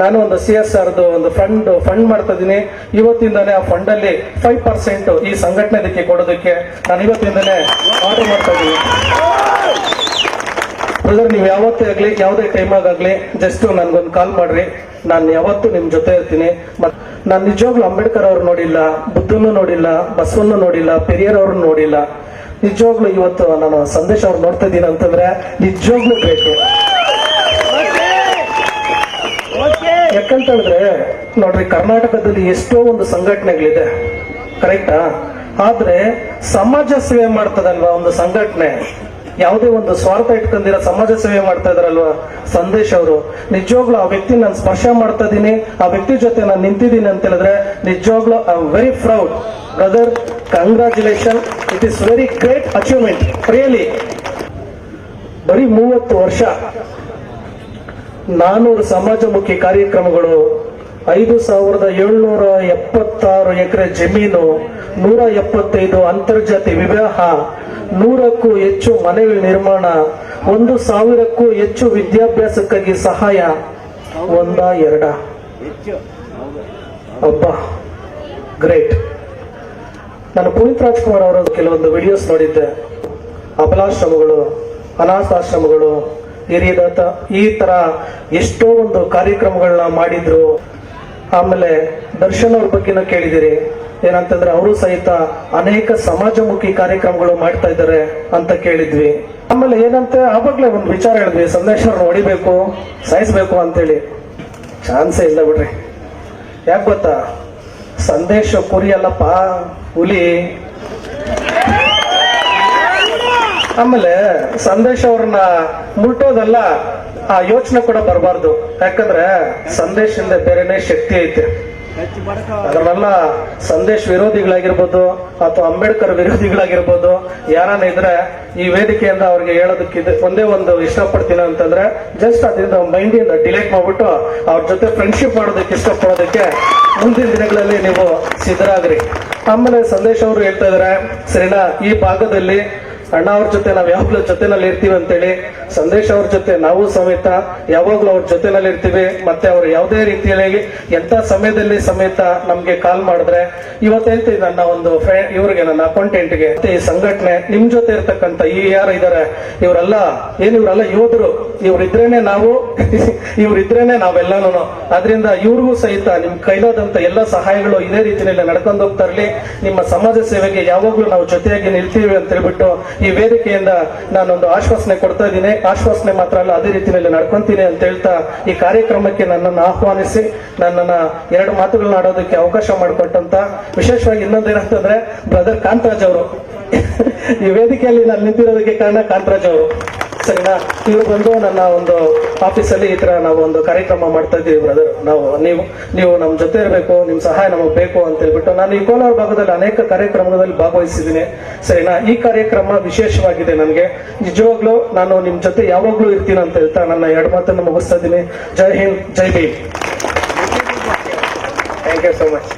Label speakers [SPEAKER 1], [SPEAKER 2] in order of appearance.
[SPEAKER 1] ನಾನು ಒಂದು CSRದು ಒಂದು ಫಂಡ್ ಮಾಡ್ತಾ ಇದ್ದೀನಿ. ಇವತ್ತಿಂದಾನೇ ಆ ಫಂಡ್ ಅಲ್ಲಿ 5% ಈ ಸಂಘಟನೆದಕ್ಕೆ ಕೊಡೋದಕ್ಕೆ ನಾನು ಇವತ್ತಿಂದಾನೇ ಆರ್ಡರ್ ಮಾಡ್ತಾ ಇದ್ದೀನಿ. ಬ್ರದರ್, ನೀವು ಯಾವತ್ತೇ ಆಗ್ಲಿ ಯಾವುದೇ ಟೈಮ್ ಆಗಲಿ ಜಸ್ಟ್ ನನ್ಗೊಂದು ಕಾಲ್ ಮಾಡ್ರಿ, ನಾನು ಯಾವತ್ತೂ ನಿಮ್ ಜೊತೆ ಇರ್ತೀನಿ. ನಾನು ನಿಜವಾಗ್ಲೂ ಅಂಬೇಡ್ಕರ್ ಅವ್ರು ನೋಡಿಲ್ಲ, ಬುದ್ಧನ್ನು ನೋಡಿಲ್ಲ, ಬಸವನ್ನು ನೋಡಿಲ್ಲ, ಪೆರಿಯರ್ ಅವ್ರನ್ನ ನೋಡಿಲ್ಲ. ನಿಜವಾಗ್ಲೂ ಇವತ್ತು ನಾನು ಸಂದೇಶ ಅವ್ರು ನೋಡ್ತಾ ಇದ್ದೀನಿ ಅಂತಂದ್ರೆ ನಿಜವಾಗ್ಲೂ ಬೇಕು. ಯಾಕಂತ ಹೇಳಿದ್ರೆ ನೋಡ್ರಿ, ಕರ್ನಾಟಕದಲ್ಲಿ ಎಷ್ಟೋ ಒಂದು ಸಂಘಟನೆಗಳಿದೆ, ಕರೆಕ್ಟಾ? ಆದ್ರೆ ಸಮಾಜ ಸೇವೆ ಮಾಡ್ತದಲ್ವಾ ಒಂದು ಸಂಘಟನೆ, ಯಾವುದೇ ಒಂದು ಸ್ವಾರ್ಥ ಇಟ್ಕೊಂಡಿರೋ ಸಮಾಜ ಸೇವೆ ಮಾಡ್ತಾ ಇದಾರಲ್ವಾ ಸಂದೇಶ್ ಅವರು, ನಿಜವಾಗ್ಲೂ ಆ ವ್ಯಕ್ತಿ ನಾನು ಸ್ಪರ್ಶ ಮಾಡ್ತಾ ಇದ್ದೀನಿ, ಆ ವ್ಯಕ್ತಿ ಜೊತೆ ನಾನು ನಿಂತಿದ್ದೀನಿ ಅಂತ ಹೇಳಿದ್ರೆ ನಿಜವಾಗ್ಲೂ I am very proud. Brother, congratulation, it is very great achievement really. ಬರೀ 30 ವರ್ಷ, 400 ಸಮಾಜಮುಖಿ ಕಾರ್ಯಕ್ರಮಗಳು, 5776 ಎಕರೆ ಜಮೀನು, 175 ಅಂತರ್ಜಾತಿ ವಿವಾಹ, 100ಕ್ಕೂ ಹೆಚ್ಚು ಮನೆಗಳ ನಿರ್ಮಾಣ, 1000ಕ್ಕೂ ಹೆಚ್ಚು ವಿದ್ಯಾಭ್ಯಾಸಕ್ಕಾಗಿ ಸಹಾಯ. ಒಂದ ಎರಡ? ಅಬ್ಬಾ, ಗ್ರೇಟ್. ನಾನು ಪುನೀತ್ ರಾಜ್ಕುಮಾರ್ ಅವರ ಕೆಲವೊಂದು ವಿಡಿಯೋಸ್ ನೋಡಿದ್ದೆ. ಅಬಲಾಶ್ರಮಗಳು, ಅನಾಥಾಶ್ರಮಗಳು, ಹಿರಿಯದಾತ, ಈ ತರ ಎಷ್ಟೋ ಒಂದು ಕಾರ್ಯಕ್ರಮಗಳನ್ನ ಮಾಡಿದ್ರು. ಆಮೇಲೆ ದರ್ಶನ್ ಅವ್ರ ಬಗ್ಗೆನೂ ಕೇಳಿದಿರಿ, ಏನಂತಂದ್ರೆ ಅವರು ಸಹಿತ ಅನೇಕ ಸಮಾಜಮುಖಿ ಕಾರ್ಯಕ್ರಮಗಳು ಮಾಡ್ತಾ ಇದ್ದಾರೆ ಅಂತ ಕೇಳಿದ್ವಿ. ಆಮೇಲೆ ಏನಂತೆ ಆವಾಗ್ಲೇ ಒಂದು ವಿಚಾರ ಹೇಳಿದ್ವಿ, ಸಂದೇಶ್ ಅವ್ರನ್ನ ಹೊಡಿಬೇಕು, ಸಾಯಿಸ್ಬೇಕು ಅಂತೇಳಿ. ಚಾನ್ಸೇ ಇಲ್ಲ ಬಿಡ್ರಿ. ಯಾಕೆ ಗೊತ್ತಾ? ಸಂದೇಶ್ ಕುರಿ ಅಲ್ಲಪ್ಪ, ಹುಲಿ. ಆಮೇಲೆ ಸಂದೇಶ್ ಅವ್ರನ್ನ ಮುಟ್ಟೋದಲ್ಲ, ಆ ಯೋಚನೆ ಕೂಡ ಬರಬಾರ್ದು. ಯಾಕಂದ್ರೆ ಸಂದೇಶದಿಂದ ಬೇರೆನೇ ಶಕ್ತಿ ಐತೆ. ಅದನ್ನೆಲ್ಲ ಸಂದೇಶ್ ವಿರೋಧಿಗಳಾಗಿರ್ಬೋದು ಅಥವಾ ಅಂಬೇಡ್ಕರ್ ವಿರೋಧಿಗಳಾಗಿರ್ಬೋದು ಯಾರನ್ನ ಇದ್ರೆ ಈ ವೇದಿಕೆಯಿಂದ ಅವ್ರಿಗೆ ಹೇಳೋದಕ್ಕೆ ಒಂದೇ ಒಂದು ಇಷ್ಟಪಡ್ತೀನಿ ಅಂತಂದ್ರೆ, ಜಸ್ಟ್ ಅದರಿಂದ ಮೈಂಡಿಂದ ಡಿಲೀಟ್ ಮಾಡ್ಬಿಟ್ಟು ಅವ್ರ ಜೊತೆ ಫ್ರೆಂಡ್ಶಿಪ್ ಮಾಡೋದಕ್ಕೆ ಇಷ್ಟಪಡೋದಕ್ಕೆ ಮುಂದಿನ ದಿನಗಳಲ್ಲಿ ನೀವು ಸಿದ್ಧರಾಗ್ರಿ. ಆಮೇಲೆ ಸಂದೇಶ್ ಅವರು ಹೇಳ್ತಾ ಇದಾರೆ, ಸರಿನಾ, ಈ ಭಾಗದಲ್ಲಿ ಅಣ್ಣ ಅವ್ರ ಜೊತೆ ನಾವ್ ಯಾವಾಗ್ಲೂ ಜೊತೆನಲ್ಲಿ ಇರ್ತೀವಿ ಅಂತೇಳಿ. ಸಂದೇಶ್ ಅವ್ರ ಜೊತೆ ನಾವು ಸಮೇತ ಯಾವಾಗ್ಲೂ ಅವ್ರ ಜೊತೆನಲ್ಲಿ ಇರ್ತೀವಿ. ಮತ್ತೆ ಅವ್ರು ಯಾವುದೇ ರೀತಿಯಲ್ಲಿ ಎಂತ ಸಮಯದಲ್ಲಿ ಸಮೇತ ನಮ್ಗೆ ಕಾಲ್ ಮಾಡಿದ್ರೆ, ಇವತ್ತು ಹೇಳ್ತೀವಿ ನನ್ನ ಒಂದು ಇವ್ರಿಗೆ, ನನ್ನ ಅಕೌಂಟೆಂಟ್ಗೆ, ಈ ಸಂಘಟನೆ ನಿಮ್ ಜೊತೆ ಇರ್ತಕ್ಕಂಥ ಈ ಯಾರು ಇದಾರೆ ಇವರೆಲ್ಲ ಇವರೆಲ್ಲ ಯೋಧರು. ಇವ್ರಿದ್ರೇನೆ ನಾವು ಇವ್ರಿದ್ರೇನೆ ನಾವೆಲ್ಲಾನು. ಅದರಿಂದ ಇವ್ರಿಗೂ ಸಹಿತ ನಿಮ್ ಕೈಲಾದಂತ ಎಲ್ಲ ಸಹಾಯಗಳು ಇದೇ ರೀತಿಯಲ್ಲಿ ನಡ್ಕೊಂಡು ಹೋಗ್ತಾ ಇರ್ಲಿ. ನಿಮ್ಮ ಸಮಾಜ ಸೇವೆಗೆ ಯಾವಾಗ್ಲೂ ನಾವು ಜೊತೆಯಾಗಿ ನಿಲ್ತೀವಿ ಅಂತ ಹೇಳ್ಬಿಟ್ಟು ಈ ವೇದಿಕೆಯಿಂದ ನಾನೊಂದು ಆಶ್ವಾಸನೆ ಕೊಡ್ತಾ ಇದ್ದೀನಿ. ಆಶ್ವಾಸನೆ ಮಾತ್ರ ಅಲ್ಲ, ಅದೇ ರೀತಿಯಲ್ಲಿ ನಡ್ಕೊಂತೀನಿ ಅಂತ ಹೇಳ್ತಾ ಈ ಕಾರ್ಯಕ್ರಮಕ್ಕೆ ನನ್ನನ್ನು ಆಹ್ವಾನಿಸಿ ನನ್ನನ್ನ 2 ಮಾತುಗಳನ್ನ ಆಡೋದಕ್ಕೆ ಅವಕಾಶ ಮಾಡಿಕೊಟ್ಟಂತ, ವಿಶೇಷವಾಗಿ ಇನ್ನೊಂದೇನಂತಂದ್ರೆ ಬ್ರದರ್ ಕಾಂತರಾಜ್ ಅವರು ಈ ವೇದಿಕೆಯಲ್ಲಿ ನಾನು ನಿಂತಿರೋದಕ್ಕೆ ಕಾರಣ ಕಾಂತರಾಜ್ ಅವರು, ಸರಿನಾ? ಇವ್ರು ಬಂದು ನನ್ನ ಒಂದು ಆಫೀಸಲ್ಲಿ ಈ ತರ ನಾವು ಒಂದು ಕಾರ್ಯಕ್ರಮ ಮಾಡ್ತಾ ಇದ್ದೀವಿ ಬ್ರದರ್, ನೀವು ನಮ್ಮ ಜೊತೆ ಇರಬೇಕು, ನಿಮ್ ಸಹಾಯ ನಮಗೆ ಬೇಕು ಅಂತ ಹೇಳ್ಬಿಟ್ಟು ನಾನು ಈ ಕೋಲಾರ ಭಾಗದಲ್ಲಿ ಅನೇಕ ಕಾರ್ಯಕ್ರಮದಲ್ಲಿ ಭಾಗವಹಿಸಿದ್ದೀನಿ, ಸರಿನಾ? ಈ ಕಾರ್ಯಕ್ರಮ ವಿಶೇಷವಾಗಿದೆ ನನಗೆ. ನಿಜವಾಗ್ಲೂ ನಾನು ನಿಮ್ ಜೊತೆ ಯಾವಾಗ್ಲೂ ಇರ್ತೀನಿ ಅಂತ ಹೇಳ್ತಾ ನನ್ನ 2 ಮಾತನ್ನು ಮುಗಿಸ್ತಾ ಇದ್ದೀನಿ. ಜೈ ಹಿಂದ್, ಜೈ Bhim. Thank you so much.